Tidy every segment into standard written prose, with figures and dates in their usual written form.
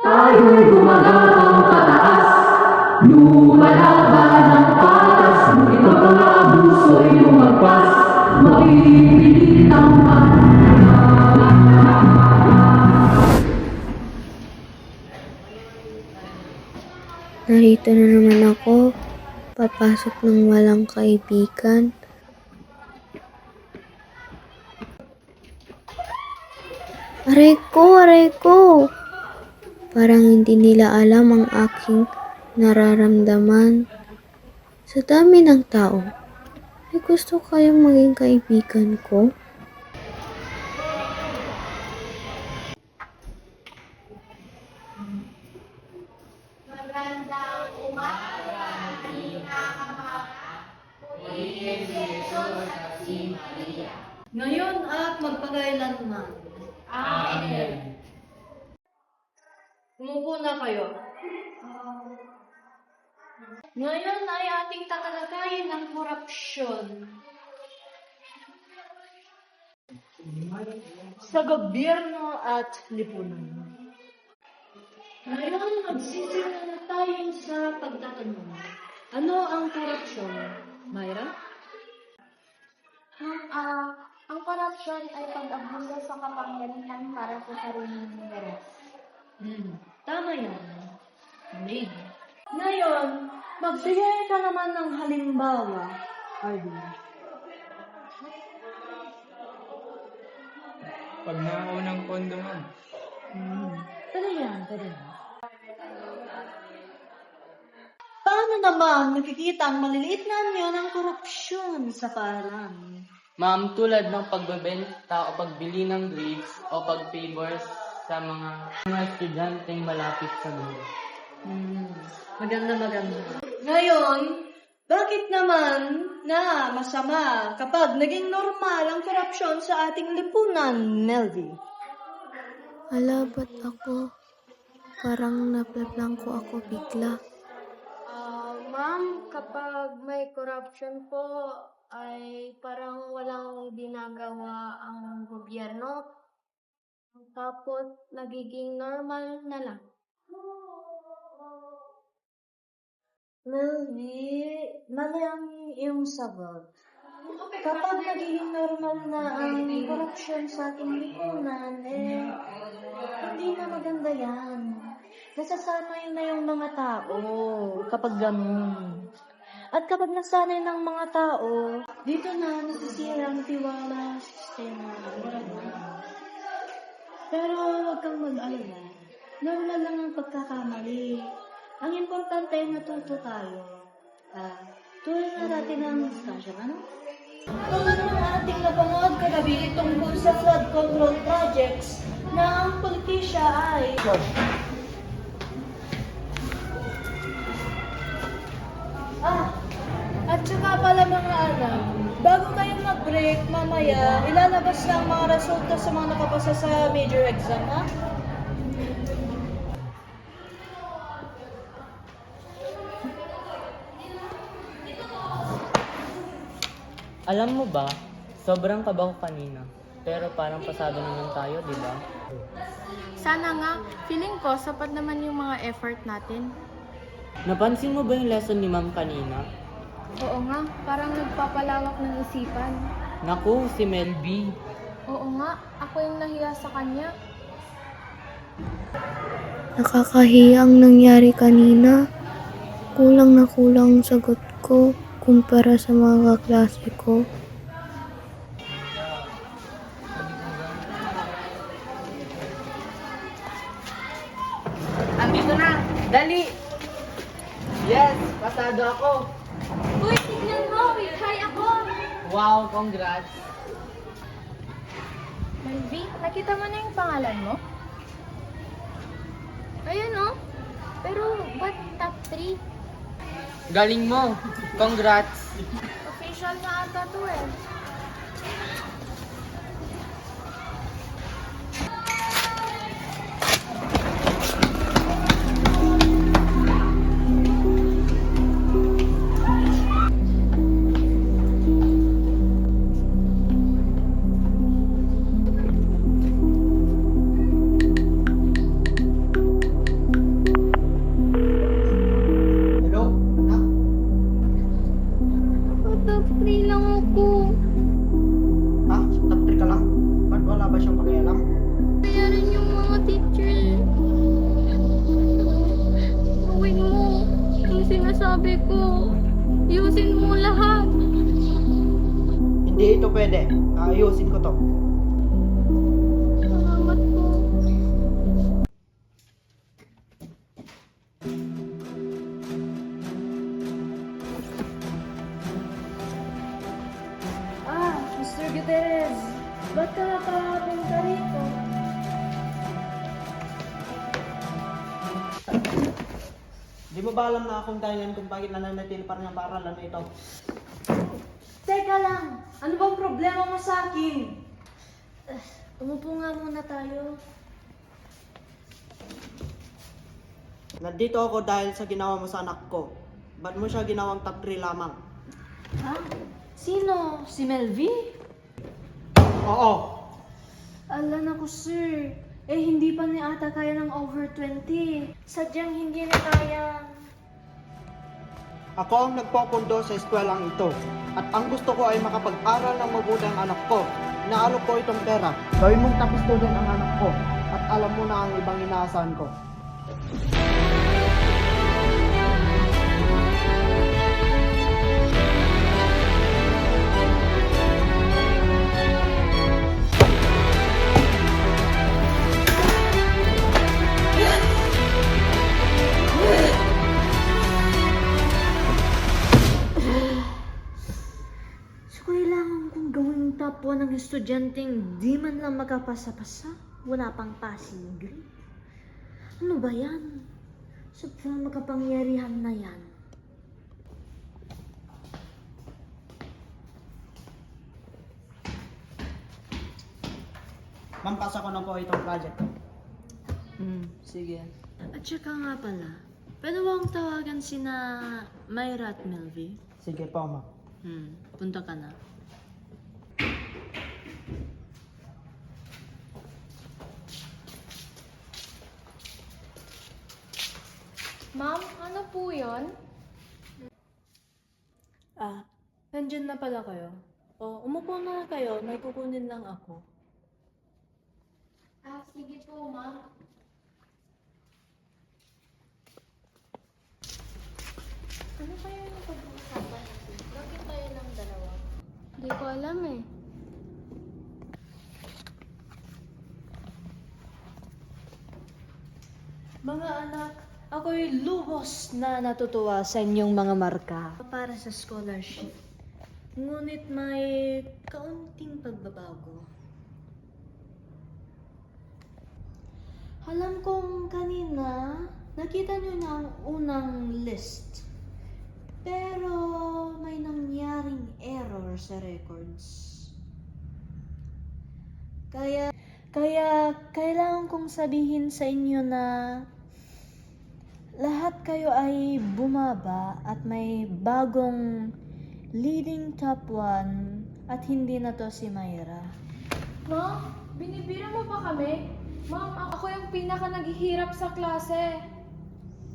Tayo'y gumagapang pataas, lumalaban ng patas, ngunit ang mga abuso'y lumagpas, maipilit ang Narito na naman ako, papasok ng walang kaibigan. Aray ko! Parang hindi nila alam ang aking nararamdaman. Sa dami ng tao, may gusto kayang maging kaibigan ko? Ngayon at magpakailanman. Amen. Umupo na kayo. Ngayon ay ating tatalakayin ang korupsyon sa gobyerno at lipunan. Ngayon, magsisimula na tayo sa pagtatanong. Ano ang korupsyon, Myra? Ang korupsyon ay pag-abuso sa kapangyarihan para sa sariling interes. Tama yan. Amen. Ngayon, magbigay ka naman ng halimbawa, Arvin. Pag naunang pondo, ma'am. Pwede yan. Paano naman nakikita ang maliliit na anyo ng korupsyon sa paaralan? Ma'am, tulad ng pagbebenta o pagbili ng grades o pag-favors sa mga estudyanteng malapit sa gulo. Maganda. Ngayon, bakit naman na masama kapag naging normal ang korupsyon sa ating lipunan, Melvie? Ba't ako? Parang napaplangko ako bigla. Ma'am, kapag may corruption po, ay parang walang ginagawa ang gobyerno. Tapos, nagiging normal na lang. Melvie, mali ang iyong sagot. Kapag nagiging normal na ang korupsyon sa ating lipunan, hindi na maganda yan. Nasasanay na yung mga tao kapag ganun. At kapag nasanay ng mga tao, dito na nasisira ang tiwala sa sistema. Pero huwag kang mag-alala. Normal lang ang pagkakamali. Ang importante ay natuto tayo. Tuloy na natin ang discussion, ano? Tulad ng ating napanood kagabi tungkol sa flood control projects na ang politisya ay... At saka pala mga anak, bago kayo mag-break, mamaya, ilalabas na ang mga resulta sa mga nakapasa sa major exam, ha? Alam mo ba, sobrang kaba ko kanina. Pero parang pasado naman tayo, di ba? Sana nga, feeling ko sapat naman yung mga effort natin. Napansin mo ba yung lesson ni ma'am kanina? Oo nga, parang nagpapalawak ng isipan. Naku, si Mel B. Oo nga, ako yung nahiya sa kanya. Nakakahiyang nangyari kanina. Kulang na kulang ang sagot ko kumpara sa mga kaklase ko. Andito na! Dali! Yes! Pasado ako! Uy, tignan mo! Wait, hi ako! Wow! Congrats! Melvie, nakita mo na yung pangalan mo? Ayun oh! Pero, ba't top 3? Galing mo! Congrats! Official na ata to eh. ayusin mo lahat. Hindi ito pwede. Aayusin ko to. Salamat po. Mr. Gutierrez, ba't ka nakapunta rito? Di mo ba alam na akong dahilan kung bakit nananatili pa rin ang paaralan na ito? Teka lang, ano bang problema mo sa akin? Umupo nga muna tayo. Nandito ako dahil sa ginawa mo sa anak ko. Ba't mo siya ginawang top 3 lamang? Ha? Sino? Si Melvie? Oo. Ala na ko, sir. Eh, hindi pa ni ata kaya ng over 20. Sadyang hindi na kaya. Ako ang nagpopondo sa eskwelang ito. At ang gusto ko ay makapag-aral ng mabuti ang anak ko. Inaalok ko itong pera. Gawin mong top student ang anak ko. At alam mo na ang ibang inaasahan ko. So, kailangan kong gawing top 1 ng estudyanteng di man lang makapasa-pasa. Wala pang passing grade. Ano ba yan? Sobrang makapangyarihan na yan. Mampasa ko na po itong project ko. Sige. At saka nga pala, pwede bang tawagan sina Myra at Melvie? Sige po, ma. Punta ka na. Ma'am, ano po yun? Nandyan na pala kayo. Umupo na kayo, may kukunin lang ako. Sige po, ma'am. Ano kaya yung pag-uusapan natin? Bakit tayo lang dalawa? Hindi ko alam eh. Mga anak, ako'y lubos na natutuwa sa inyong mga marka para sa scholarship. Ngunit may kaunting pagbabago. Alam kong kanina, nakita niyo na ang unang list. Pero may nangyaring error sa records. Kaya kailangan kong sabihin sa inyo na lahat kayo ay bumaba at may bagong leading top 1 at hindi na to si Myra. Ma'am, binibira mo ba kami? Ma'am, ako yung pinaka naghihirap sa klase.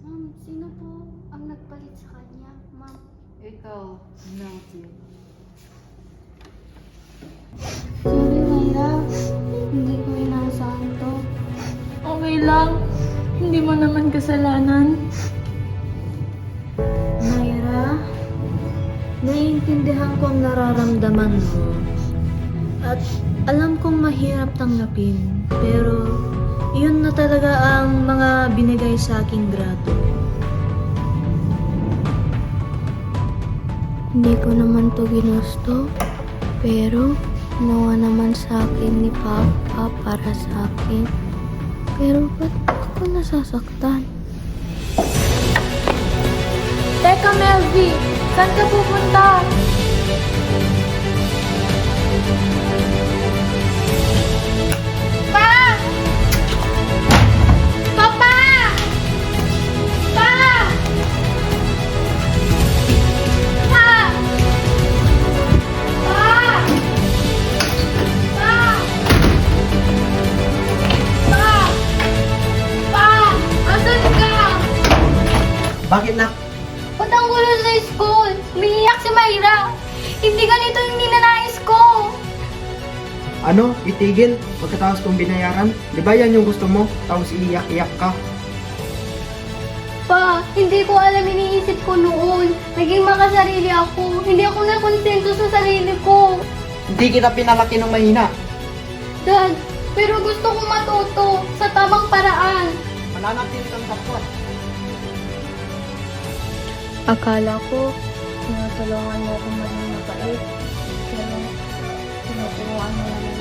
Ma'am, sino po ang nagpalit sa kanya, ma'am? Ikaw, Matthew. Sorry, Myra. Hindi ko inaasahan to. Okay lang. Hindi mo naman kasalanan. Myra, naiintindihan ko ang nararamdaman mo. At alam kong mahirap tanggapin. Pero yun na talaga ang mga binigay sa aking grado. Hindi ko naman to ginusto, pero nawa naman sa akin ni Papa para sa akin. Pero ba't ako nasasaktan? Teka, Melvie! Saan ka pupunta? Pa! Papa! Pa! Pa! Pa! Pa! Pa! Pa! Asan ka? Bakit na? Ba't ang gulo sa school? Umiiyak si Myra. Hindi ganito yung ninanais ko. Ano? Itigil? Pagkatapos kong binayaran? Di ba yan yung gusto mo? Tapos iiyak-iyak ka? Pa, hindi ko alam iniisip ko noon. Naging makasarili ako. Hindi ako nakonsento sa sarili ko. Hindi kita pinalaki ng mahina. Dad, pero gusto kong matuto sa tamang paraan. Mananatili kang kapwa. Akala ko, tinutulungan mo akong maging mabait. Pero, tinuturuan mo naman